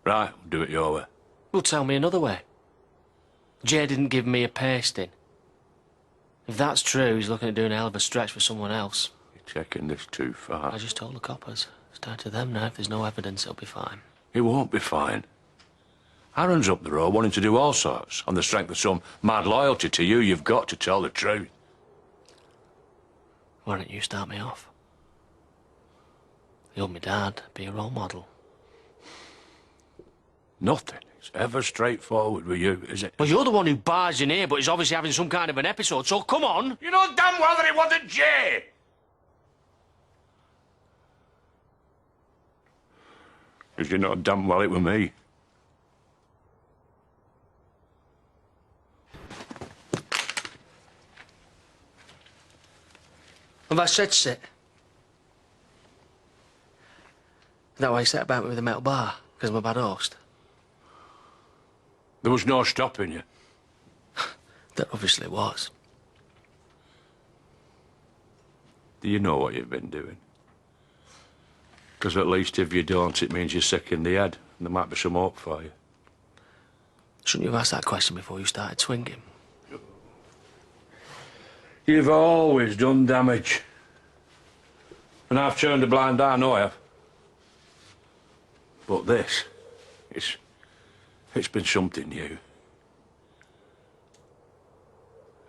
Right, we'll do it your way. Well, tell me another way. Jay didn't give me a pasting. If that's true, he's looking at doing a hell of a stretch for someone else. You're taking this too far. I just told the coppers. It's down to them now. If there's no evidence, it'll be fine. It won't be fine. Aaron's up the road wanting to do all sorts. On the strength of some mad loyalty to you, you've got to tell the truth. Why don't you start me off? You're my dad. Be a role model. Nothing is ever straightforward with you, is it? Well, you're the one who barged in here, but he's obviously having some kind of an episode, so come on. You know damn well that it wasn't Jay! Because you know damn well it was me. Have I said sit? Is that why you set about me with a metal bar? Because I'm a bad host? There was no stopping you. There obviously was. Do you know what you've been doing? Because at least if you don't, it means you're sick in the head, and there might be some hope for you. Shouldn't you have asked that question before you started swinging? You've always done damage. And I've turned a blind eye, I know I have. But this, it's been something new.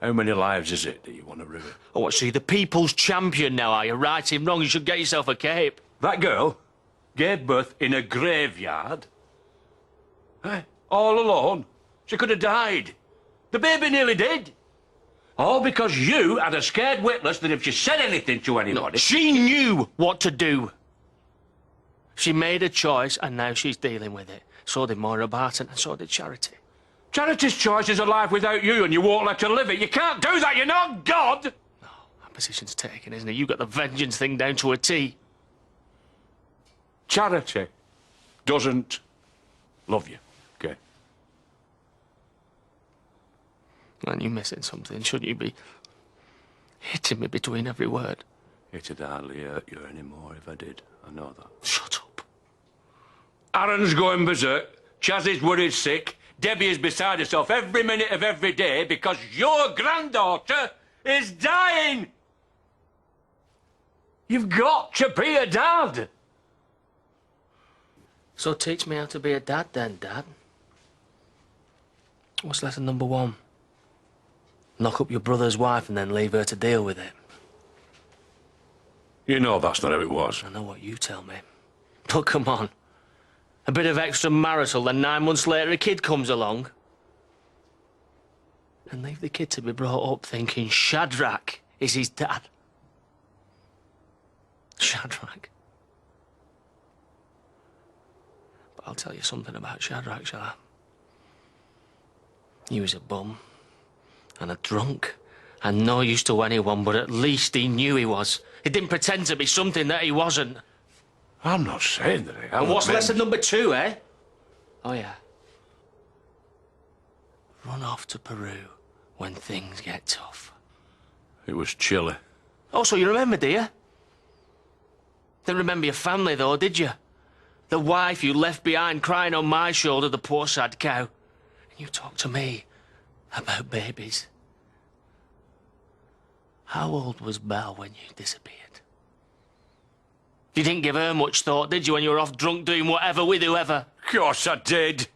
How many lives is it that you want to ruin? Oh, what, so you're the people's champion now, are you? Right him wrong, you should get yourself a cape. That girl gave birth in a graveyard. Eh? All alone. She could have died. The baby nearly did. All because you had a scared witness that if she said anything to anybody... No, she knew what to do. She made a choice, and now she's dealing with it. So did Moira Barton, and so did Charity. Charity's choice is a life without you, and you won't let her live it. You can't do that, you're not God! No, that position's taken, isn't it? You got the vengeance thing down to a T. Charity doesn't love you, okay? Man, you're missing something. Shouldn't you be hitting me between every word? It'd hardly hurt you anymore if I did. I know that. Shut up. Aaron's going berserk. Chaz is worried sick. Debbie is beside herself every minute of every day because your granddaughter is dying. You've got to be a dad. So teach me how to be a dad then, Dad. What's lesson number 1? Knock up your brother's wife and then leave her to deal with it. You know that's not how it was. I know what you tell me. But come on. A bit of extramarital, then 9 months later a kid comes along. And leave the kid to be brought up thinking Shadrach is his dad. Shadrach. But I'll tell you something about Shadrach, shall I? He was a bum. And a drunk. And no use to anyone, but at least he knew he was. He didn't pretend to be something that he wasn't. I'm not saying that he hasn't. And what's lesson number 2, eh? Oh, yeah. Run off to Peru when things get tough. It was chilly. Oh, so you remember, do you? Didn't remember your family, though, did you? The wife you left behind crying on my shoulder, the poor sad cow. And you talk to me about babies. How old was Belle when you disappeared? You didn't give her much thought, did you, when you were off drunk doing whatever with whoever? Of course I did.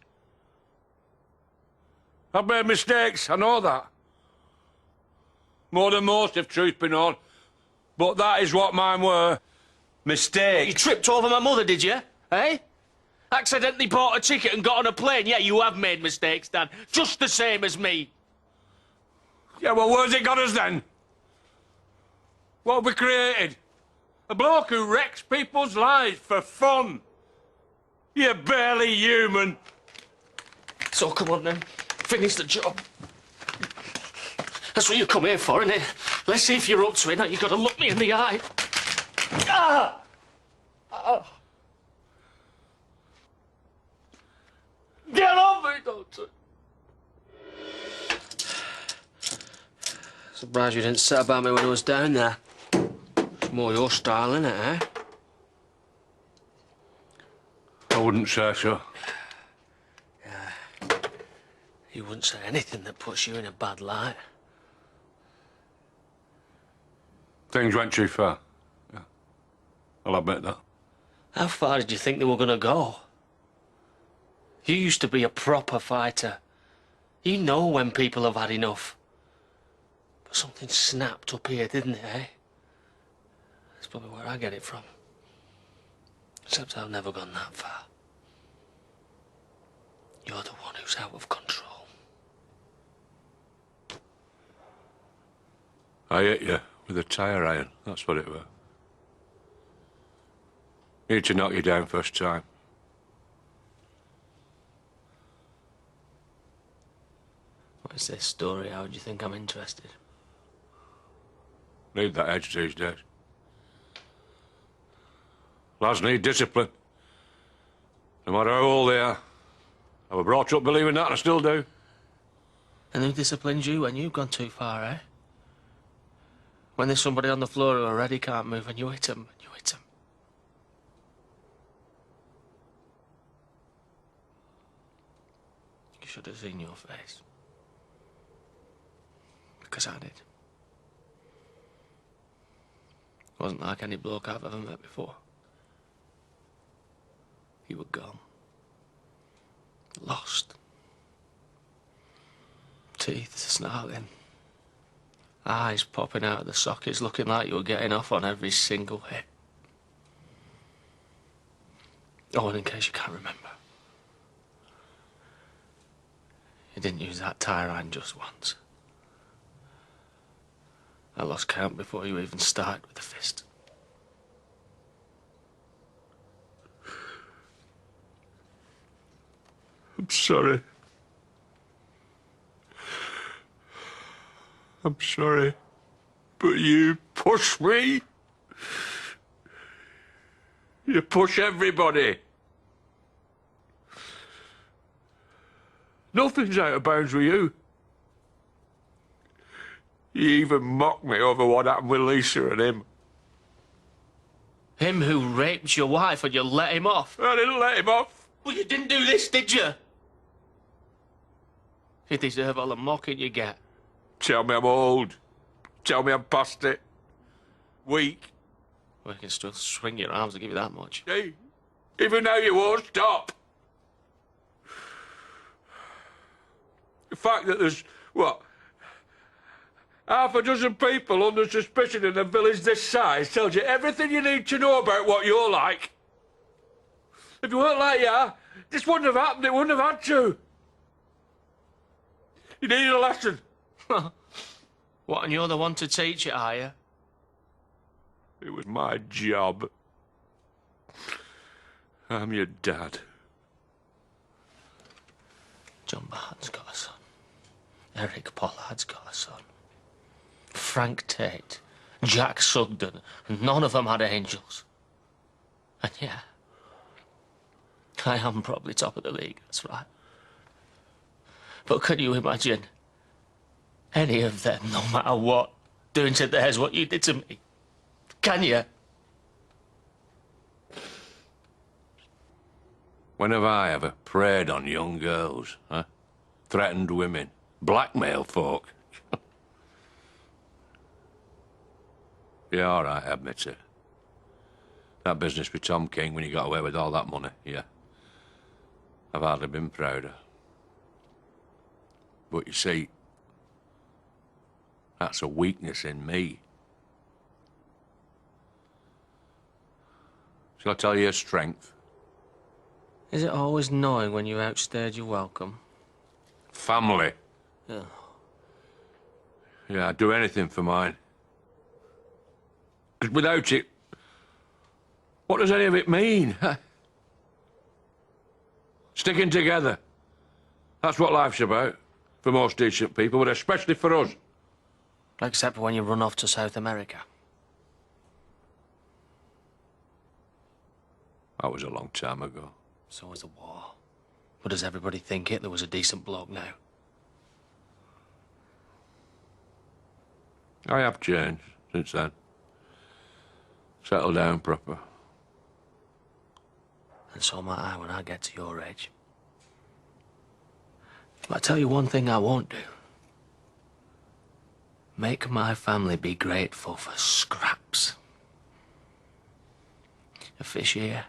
I've made mistakes, I know that. More than most, if truth be known. But that is what mine were. Mistakes. You tripped over my mother, did you? Eh? Accidentally bought a ticket and got on a plane. Yeah, you have made mistakes, Dan. Just the same as me. Yeah, well, where's it got us then? What have we created? A bloke who wrecks people's lives for fun. You're barely human. So come on then, finish the job. That's what you come here for, isn't it? Let's see if you're up to it. Now you've got to look me in the eye. Ah! Ah! Get off me, Doctor! Surprised you didn't set about me when I was down there. More your style, innit, eh? I wouldn't say so. You wouldn't say anything that puts you in a bad light. Things went too far. Yeah. I'll admit that. How far did you think they were going to go? You used to be a proper fighter. You know when people have had enough. But something snapped up here, didn't it, eh? That's probably where I get it from. Except I've never gone that far. You're the one who's out of control. I hit you with a tire iron. That's what it was. Need to knock you down first time. What is this story? How do you think I'm interested? Need that edge these days. Lads need discipline. No matter how old they are. I was brought up believing that and I still do. And who disciplines you when you've gone too far, eh? When there's somebody on the floor who already can't move and you hit them, and you hit them. You should have seen your face. Because I did. It wasn't like any bloke I've ever met before. You were gone. Lost. Teeth snarling. Eyes popping out of the sockets, looking like you were getting off on every single hit. Oh, and in case you can't remember, you didn't use that tire iron just once. I lost count before you even started with the fist. I'm sorry. I'm sorry. But you push me. You push everybody. Nothing's out of bounds with you. You even mocked me over what happened with Lisa and him. Him who raped your wife and you let him off? I didn't let him off. Well, you didn't do this, did you? You deserve all the mocking you get. Tell me I'm old. Tell me I'm past it. Weak. Well, you can still swing your arms, I'll give you that much. Hey, even now you won't stop. The fact that there's, what, half a dozen people under suspicion in a village this size tells you everything you need to know about what you're like. If you weren't like you are, this wouldn't have happened. It wouldn't have had to. You needed a lesson. What, and you're the one to teach it, are you? It was my job. I'm your dad. John Barton's got a son. Eric Pollard's got a son. Frank Tate, Jack Sugden, none of them had angels. And yeah, I am probably top of the league, that's right. But can you imagine any of them, no matter what, doing to theirs what you did to me? Can you? When have I ever preyed on young girls, huh? Threatened women, blackmailed folk? Yeah, all right, I admit it. That business with Tom King when you got away with all that money, yeah. I've hardly been prouder. But you see, that's a weakness in me. Shall I tell you a strength? Is it always knowing when you outstayed your welcome? Family. Yeah. Yeah, I'd do anything for mine. 'Cause without it, what does any of it mean? Sticking together. That's what life's about. For most decent people, but especially for us. Except when you run off to South America. That was a long time ago. So was the war. But does everybody think Hitler was a decent bloke now? I have changed since then. Settled down proper. And so might I when I get to your age. But I tell you one thing I won't do. Make my family be grateful for scraps. A fish here,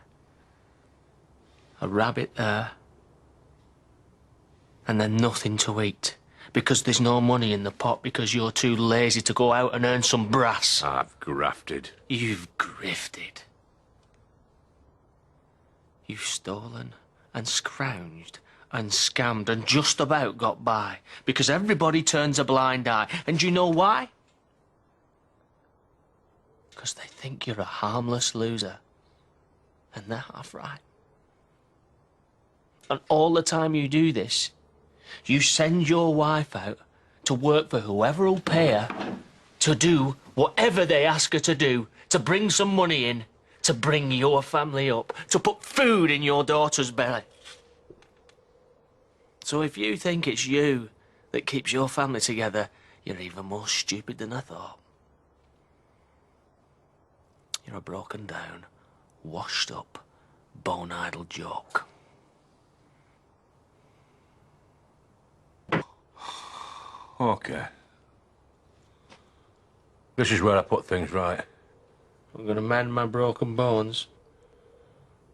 a rabbit there, and then nothing to eat. Because there's no money in the pot because you're too lazy to go out and earn some brass. I've grafted. You've grifted. You've stolen and scrounged and scammed and just about got by because everybody turns a blind eye. And you know why? Because they think you're a harmless loser. And they're half right. And all the time you do this, you send your wife out to work for whoever will pay her to do whatever they ask her to do, to bring some money in, to bring your family up, to put food in your daughter's belly. So if you think it's you that keeps your family together, you're even more stupid than I thought. You're a broken down, washed up, bone-idle joke. Okay. This is where I put things right. I'm gonna mend my broken bones.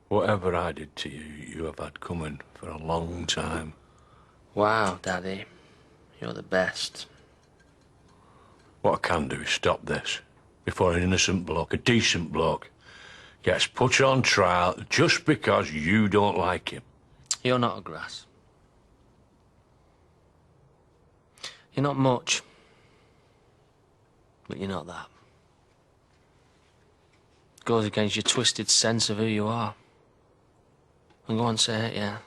Whatever I did to you, you have had coming for a long time. Wow, Daddy. You're the best. What I can do is stop this before an innocent bloke, a decent bloke, gets put on trial just because you don't like him. You're not a grass. You're not much. But you're not that. Goes against your twisted sense of who you are. And go on, say it, yeah.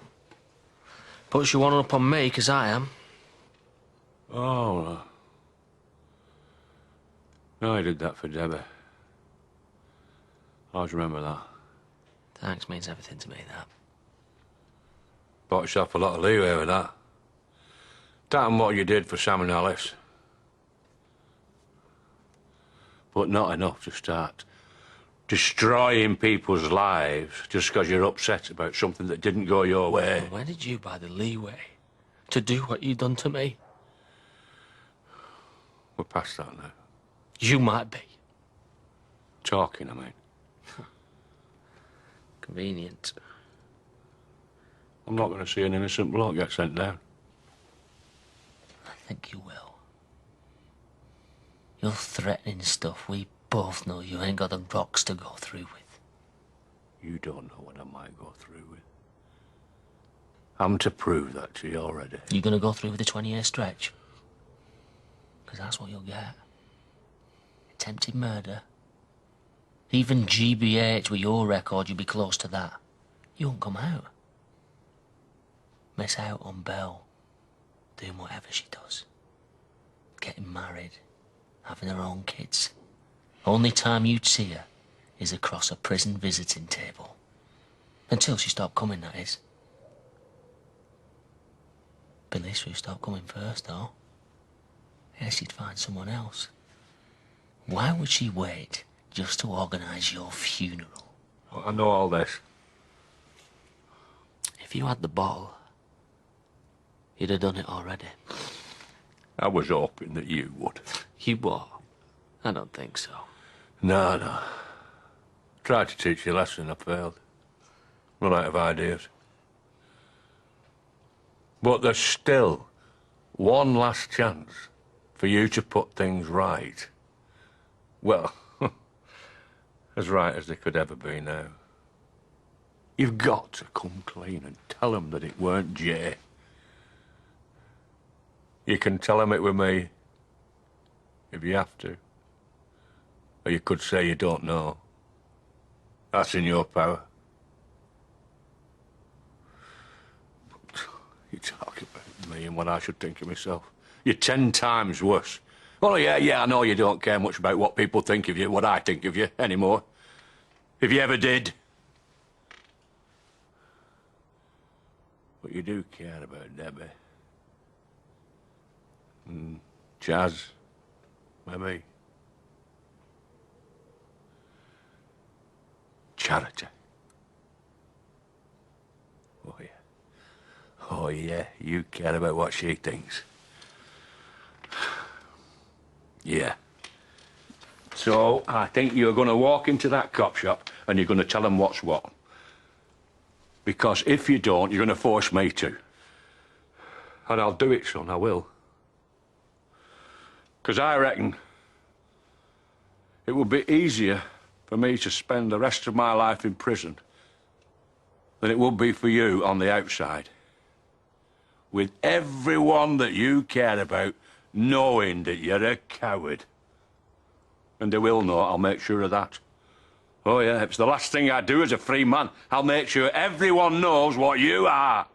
Puts you one up on me, 'cause I am. Oh, no, I did that for Debbie. I always remember that. Thanks means everything to me, that. Bought yourself a lot of leeway with that. That and what you did for Sam and Alice. But not enough to start destroying people's lives just because you're upset about something that didn't go your way. Well, where did you buy the leeway to do what you done to me? We're past that now. You might be. Talking, I mean. Convenient. I'm not going to see an innocent bloke get sent down. I think you will. You're threatening stuff we both know you ain't got the rocks to go through with. You don't know what I might go through with. I'm to prove that to you already. You gonna go through with a 20-year stretch? 'Cause that's what you'll get. Attempted murder. Even GBH with your record, you'll be close to that. You won't come out. Miss out on Belle doing whatever she does. Getting married. Having her own kids. Only time you'd see her is across a prison visiting table. Until she stopped coming, that is. Billy's who stopped coming first, though. Yeah, she'd find someone else. Why would she wait just to organise your funeral? Well, I know all this. If you had the ball, you'd have done it already. I was hoping that you would. You what? I don't think so. No. Tried to teach you a lesson, I failed. Run out of ideas. But there's still one last chance for you to put things right. Well, as right as they could ever be now. You've got to come clean and tell them that it weren't Jay. You can tell them it were me, if you have to. Or you could say you don't know. That's in your power. But you talk about me and what I should think of myself. You're 10 times worse. Oh, yeah, I know you don't care much about what people think of you, what I think of you, anymore. If you ever did. But you do care about Debbie. And Chaz, maybe. Charity. Oh, yeah. Oh, yeah, you care about what she thinks. Yeah. So, I think you're going to walk into that cop shop and you're going to tell them what's what. Because if you don't, you're going to force me to. And I'll do it, son, I will. Because I reckon it would be easier for me to spend the rest of my life in prison than it would be for you on the outside. With everyone that you care about knowing that you're a coward. And they will know, I'll make sure of that. Oh, yeah, it's the last thing I do as a free man. I'll make sure everyone knows what you are.